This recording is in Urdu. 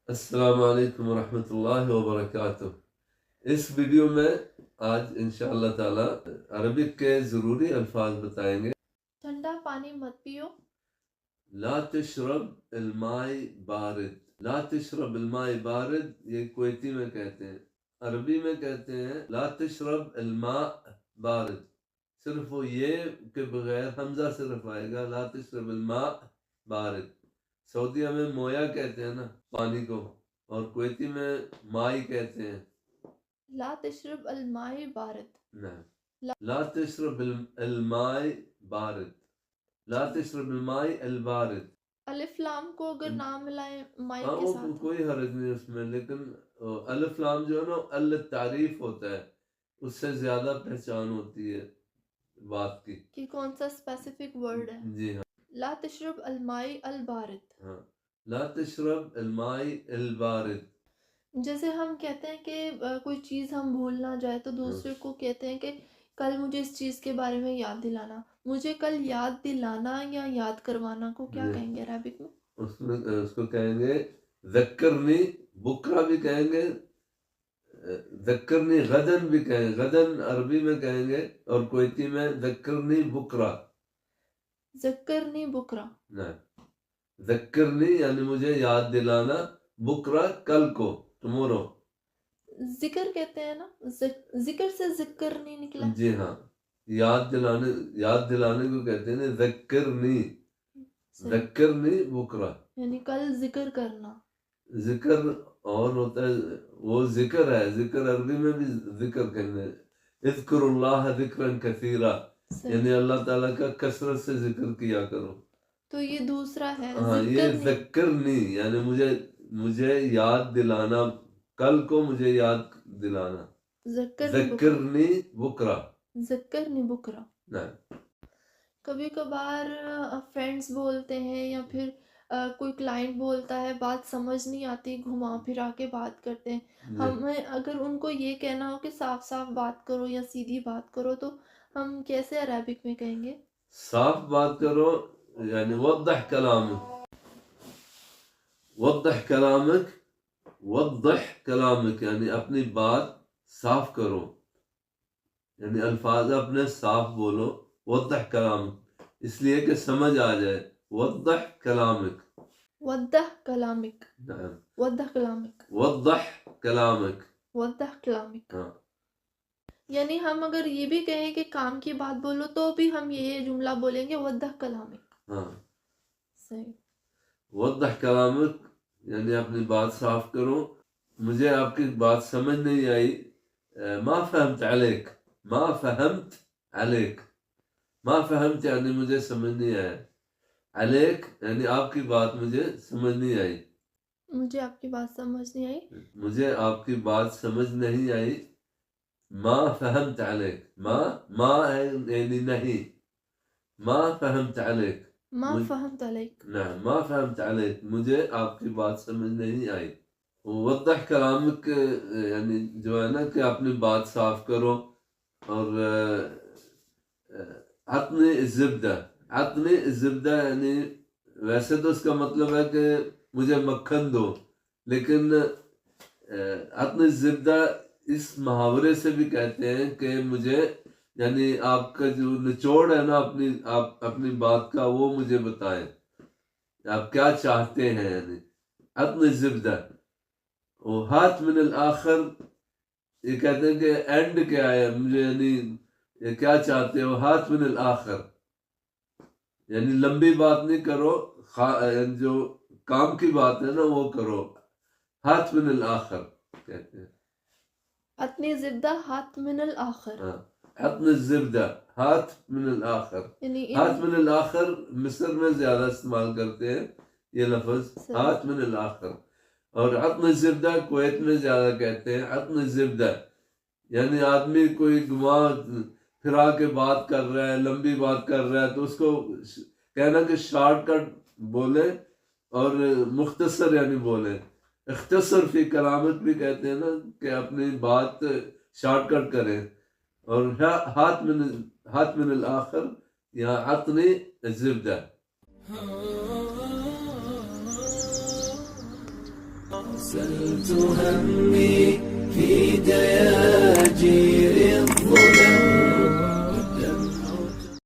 السلام علیکم ورحمۃ اللہ وبرکاتہ۔ اس ویڈیو میں آج انشاءاللہ تعالی عربک کے ضروری الفاظ بتائیں گے۔ ٹھنڈا پانی مت پیو۔ لا تشرب الماء بارد، لا تشرب الماء بارد یہ کویتی میں کہتے ہیں، عربی میں کہتے ہیں لا تشرب الماء بارد، صرف وہ یہ کہ بغیر حمزہ صرف آئے گا، لا تشرب الماء بارد۔ سعودیہ میں مویا کہتے ہیں نا پانی کو، اور کویتی میں مائی کہتے ہیں۔ لا تشرب الماء بارد، لا تشرب الماء بارد، لا تشرب الماء البارد۔ الف لام کو اگر نام ملائیں مائی ہاں کے وہ ساتھ کوئی حرج نہیں اس میں، لیکن الف لام جو ہے نا التعریف ہوتا ہے، اس سے زیادہ پہچان ہوتی ہے بات کی کہ کون سا اسپیسیفک ورڈ ہے۔ جی ہاں، لا تشرب الماء البارد، ہاں لا تشرب الماء البارد۔ جیسے ہم کہتے ہیں کہ کوئی چیز ہم بھول نہ جائے تو دوسرے کو کہتے ہیں کہ کل مجھے اس چیز کے بارے میں یاد دلانا، مجھے کل یاد دلانا یا یاد کروانا کو کیا کہیں گے عربک میں؟ اس کو کہیں گے ذکرنی، بکرا بھی کہیں گے، ذکرنی غدن بھی کہیں گے، غدن عربی میں کہیں گے، اور کویتی میں ذکرنی بکرا۔ ذکرنی بکرا، ذکرنی یعنی مجھے یاد دلانا، بکرا کل کو، ٹمورو۔ ذکر کہتے ہیں نا، ذکر سے ذکر نہیں نکلا۔ جی ہاں، یاد دلانے کو کہتے ہیں ذکرنی، ذکرنی بکرا، یعنی کل ذکر کرنا۔ ذکر اور ہوتا ہے وہ ذکر ہے، ذکر عربی میں بھی ذکر کرنے، اذکر اللہ ذکرا کثیرا، یعنی اللہ تعالیٰ کا کثرت سے ذکر کیا کرو۔ تو یہ دوسرا ہے، ہاں یہ ذکرنی یعنی مجھے یاد دلانا، کل کو مجھے یاد دلانا، ذکرنی بکرا، ذکرنی بکرا۔ کبھی کبھار فرینڈز بولتے ہیں یا پھر کوئی کلائنٹ بولتا ہے، بات سمجھ نہیں آتی، گھما پھرا کے بات کرتے ہیں، ہمیں اگر ان کو یہ کہنا ہو کہ صاف صاف بات کرو یا سیدھی بات کرو تو ہم کیسے عربک میں کہیں گے؟ صاف بات کرو یعنی وضح کلامک، وضح کلامک، وضح کلامک یعنی اپنی بات صاف کرو، یعنی الفاظ اپنے صاف بولو، وضح کلامک اس لیے کہ سمجھ آ جائے، وضح کلامک، وضح کلامک، وضح کلامک، وضح کلامک، وضح کلامک۔ یعنی ہم اگر یہ بھی کہیں کہ کام کی بات بولو تو بھی ہم یہ جملہ بولیں گے وضح کلامک۔ ہاں صحیح، وضح کلامک یعنی اپنی بات صاف کرو، مجھے آپ کی بات سمجھ نہیں آئی، ما فہمت علیک، ما فہمت علیک، ما فہمت یعنی مجھے سمجھ نہیں آیا، علیک یعنی آپ کی بات مجھے سمجھ نہیں آئی، مجھے آپ کی بات سمجھ نہیں آئی، مجھے آپ کی بات سمجھ نہیں آئی، ما فہمت علیک، ما یعنی نہیں، ما فہمت علیک، ما فہمت علیک، ما فہمت علیک مجھے آپ کی بات سمجھ نہیں آئی۔ وضح کلامک یعنی جو ہے نا کہ اپنی بات صاف کرو، اور عطنی الزبدہ، عطنی الزبدہ یعنی ویسے تو اس کا مطلب ہے کہ مجھے مکھن دو، لیکن عطنی الزبدہ اس محاورے سے بھی کہتے ہیں کہ مجھے یعنی آپ کا جو نچوڑ ہے نا اپنی بات کا وہ مجھے بتائیں، آپ کیا چاہتے ہیں، یعنی عطنی الزبدہ۔ وہ ہاتھ من الآخر یہ کہتے ہیں کہ اینڈ کیا ہے، مجھے یعنی یہ کیا چاہتے ہو، ہاتھ من الآخر یعنی لمبی بات نہیں کرو، جو کام کی بات ہے نا وہ کرو، ہاتھ من الآخر کہتے ہیں، عطنی زبدہ ہاتھ من الآخر، عطن الزبدہ ہاتھ من الآخر، ہاتھ من الآخر مصر میں زیادہ استعمال کرتے ہیں یہ لفظ، ہاتھ من الآخر، اور عطن الزبدہ کویت میں زیادہ کہتے ہیں، عطن الزبدہ یعنی آدمی کوئی گھما پھرا کے بات کر رہا ہے، لمبی بات کر رہا ہے تو اس کو کہنا کہ شارٹ کٹ بولے اور مختصر یعنی بولے، اختصر فی کلامت بھی کہتے ہیں نا کہ اپنی بات شارٹ کٹ کریں، اور ہاتھ من الآخر یا عطنی الزبدہ۔ أرسلت همي في ديار